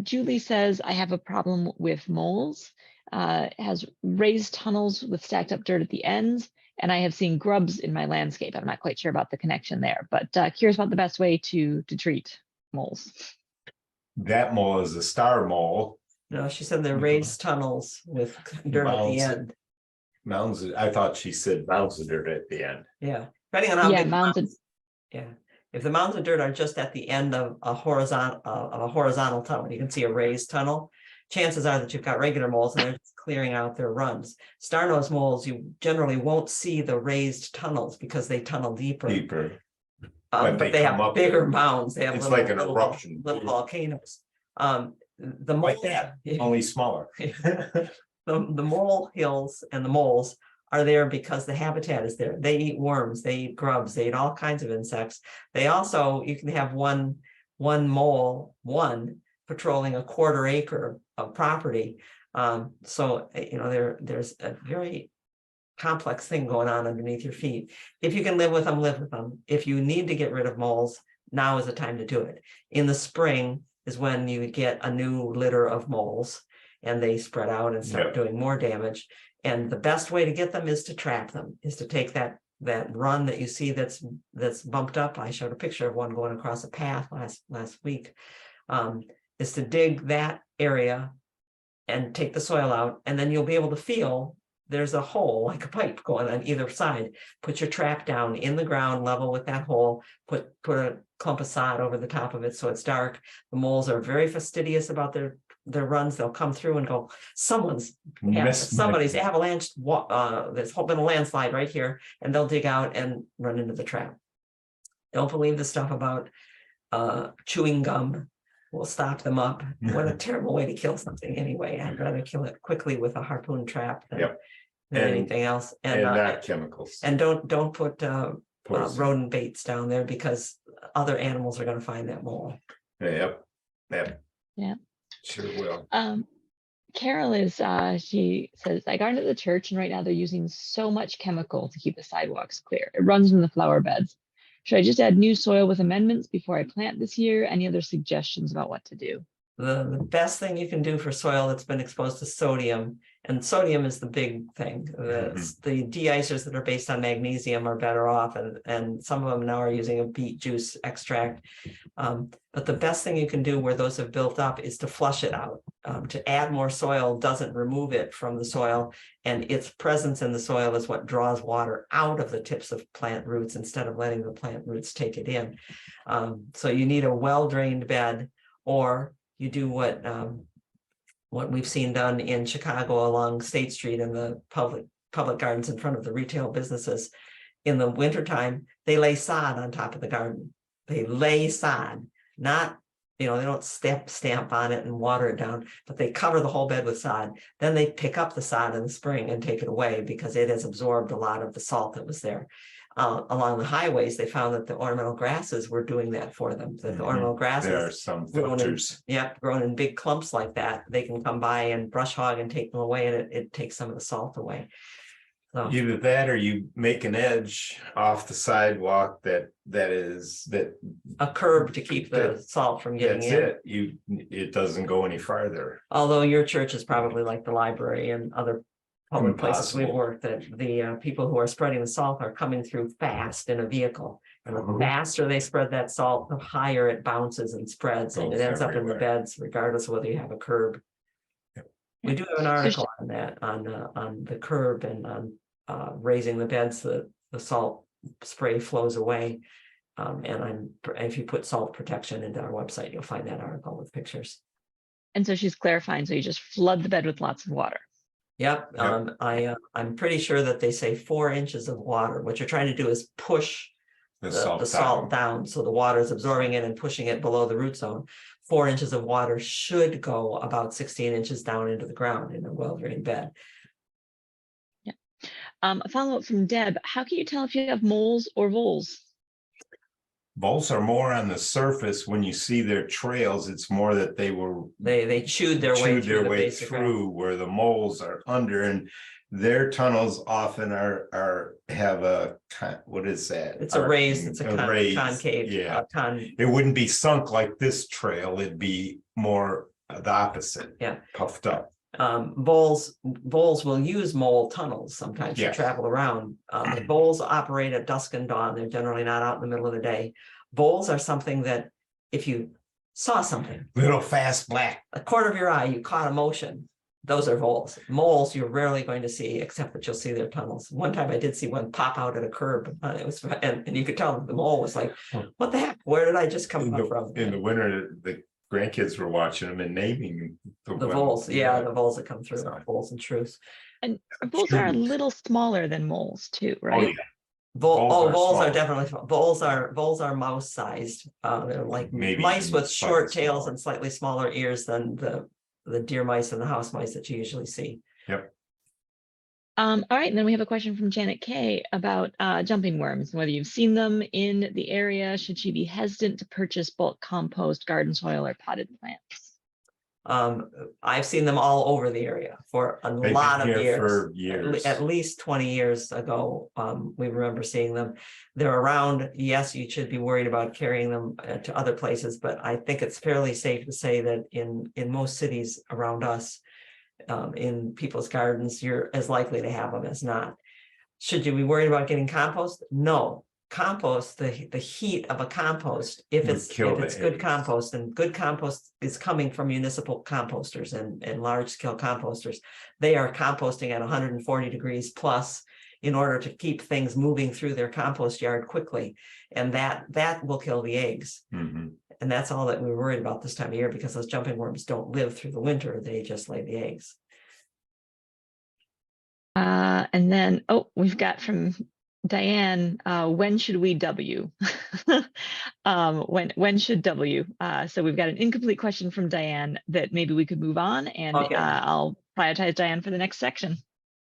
Julie says, I have a problem with moles. Has raised tunnels with stacked up dirt at the ends, and I have seen grubs in my landscape. I'm not quite sure about the connection there, but curious about the best way to treat moles. That mole is a star mole. No, she said they're raised tunnels with dirt at the end. Mounds. I thought she said mounds of dirt at the end. Yeah, depending on how big mounds. Yeah, if the mounds of dirt are just at the end of a horizontal tunnel, you can see a raised tunnel. Chances are that you've got regular moles and they're just clearing out their runs. Star-nosed moles, you generally won't see the raised tunnels because they tunnel deeper. But they have bigger mounds. They have it's like an eruption, little volcanoes. The mole, like that, only smaller. the mole hills and the moles are there because the habitat is there. They eat worms, they eat grubs, they eat all kinds of insects. They also, you can have one mole patrolling a quarter acre of property. So you know there's a very complex thing going on underneath your feet. If you can live with them, live with them. If you need to get rid of moles, now is the time to do it. In the spring is when you get a new litter of moles and they spread out and start doing more damage. And the best way to get them is to trap them, is to take that run that you see that's bumped up. I showed a picture of one going across a path last week. Is to dig that area and take the soil out, and then you'll be able to feel there's a hole like a pipe going on either side. Put your trap down in the ground level with that hole, put a clump of sod over the top of it so it's dark. The moles are very fastidious about their runs. They'll come through and go, somebody's avalanche, there's been a landslide right here, and they'll dig out and run into the trap. Don't believe the stuff about chewing gum will stop them up. What a terrible way to kill something anyway. I'd rather kill it quickly with a harpoon trap than anything else. And not chemicals. And don't put rodent baits down there because other animals are going to find that mole. Yep. Yeah. Sure will. Carol is, she says, I garden at the church and right now they're using so much chemical to keep the sidewalks clear. It runs from the flower beds. Should I just add new soil with amendments before I plant this year? Any other suggestions about what to do? The best thing you can do for soil that's been exposed to sodium, and sodium is the big thing. The de-icers that are based on magnesium are better off, and some of them now are using a beet juice extract. But the best thing you can do where those have built up is to flush it out. To add more soil doesn't remove it from the soil, and its presence in the soil is what draws water out of the tips of plant roots instead of letting the plant roots take it in. So you need a well-drained bed, or you do what we've seen done in Chicago along State Street in the public gardens in front of the retail businesses. In the wintertime, they lay sod on top of the garden. They lay sod, not, they don't stamp on it and water it down, but they cover the whole bed with sod. Then they pick up the sod in the spring and take it away because it has absorbed a lot of the salt that was there. Along the highways, they found that the ornamental grasses were doing that for them. That the ornamental grasses, there are some filters. Grown in big clumps like that. They can come by and brush hog and take them away, and it takes some of the salt away. So either that, or you make an edge off the sidewalk that is a curb to keep the salt from getting in. That's it. It doesn't go any farther. Although your church is probably like the library and other public places we've worked, that the people who are spreading the salt are coming through fast in a vehicle, and the faster they spread that salt, the higher it bounces and spreads, and it ends up in the beds regardless of whether you have a curb. We do have an article on that, on the curb and on raising the beds. The salt spray flows away, and if you put salt protection into our website, you'll find that article with pictures. And so she's clarifying, so you just flood the bed with lots of water. Yep. I'm pretty sure that they say 4 inches of water. What you're trying to do is push the salt down, so the water is absorbing it and pushing it below the root zone. 4 inches of water should go about 16 inches down into the ground in a well-drained bed. Yeah. A follow-up from Deb. How can you tell if you have moles or voles? Voles are more on the surface. When you see their trails, it's more that they chewed their way through, where the moles are under. And their tunnels often have a, what is that? It's a raised, it's a raised, concave. yeah. It wouldn't be sunk like this trail, it'd be more the opposite. Yeah. Puffed up. Voles will use mole tunnels sometimes to Yes. travel around. The voles operate at dusk and dawn. They're generally not out in the middle of the day. Voles are something that if you saw something, Little fast black. a corner of your eye, you caught a motion. Those are voles. Moles you're rarely going to see, except that you'll see their tunnels. One time I did see one pop out at a curb. It was, and you could tell the mole was like, "What the heck? Where did I just come from?" In the winter, the grandkids were watching them and naming The voles, yeah, the voles that come through, So- voles and shrews. And voles are a little smaller than moles too, Oh, right? yeah. Voles are smaller. definitely, voles are mouse sized. They're like Maybe mice even with short slightly tails smaller. and slightly smaller ears than the deer mice and the house mice that you usually see. Yep. All right, and then we have a question from Janet K about jumping worms, whether you've seen them in the area. Should she be hesitant to purchase bulk compost, garden soil, or potted plants? I've seen them all over the area for a They've lot been of here years. for years. At least 20 years ago, we remember seeing them. They're around. Yes, you should be worried about carrying them to other places, but I think it's fairly safe to say that in most cities around us, in people's gardens, you're as likely to have them as not. Should you be worried about getting compost? No. Compost, the heat of a compost, if Would it's kill the good eggs. compost, and good compost is coming from municipal composters and large scale composters, they are composting at 140 degrees plus in order to keep things moving through their compost yard quickly, and that will kill the eggs. Mhm. And that's all that we're worried about this time of year, because those jumping worms don't live through the winter, they just lay the eggs. And then, oh, we've got from Diane, when should we W? When should W? So we've got an incomplete question from Diane that maybe we could move on, and Okay. I'll prioritize Diane for the next section.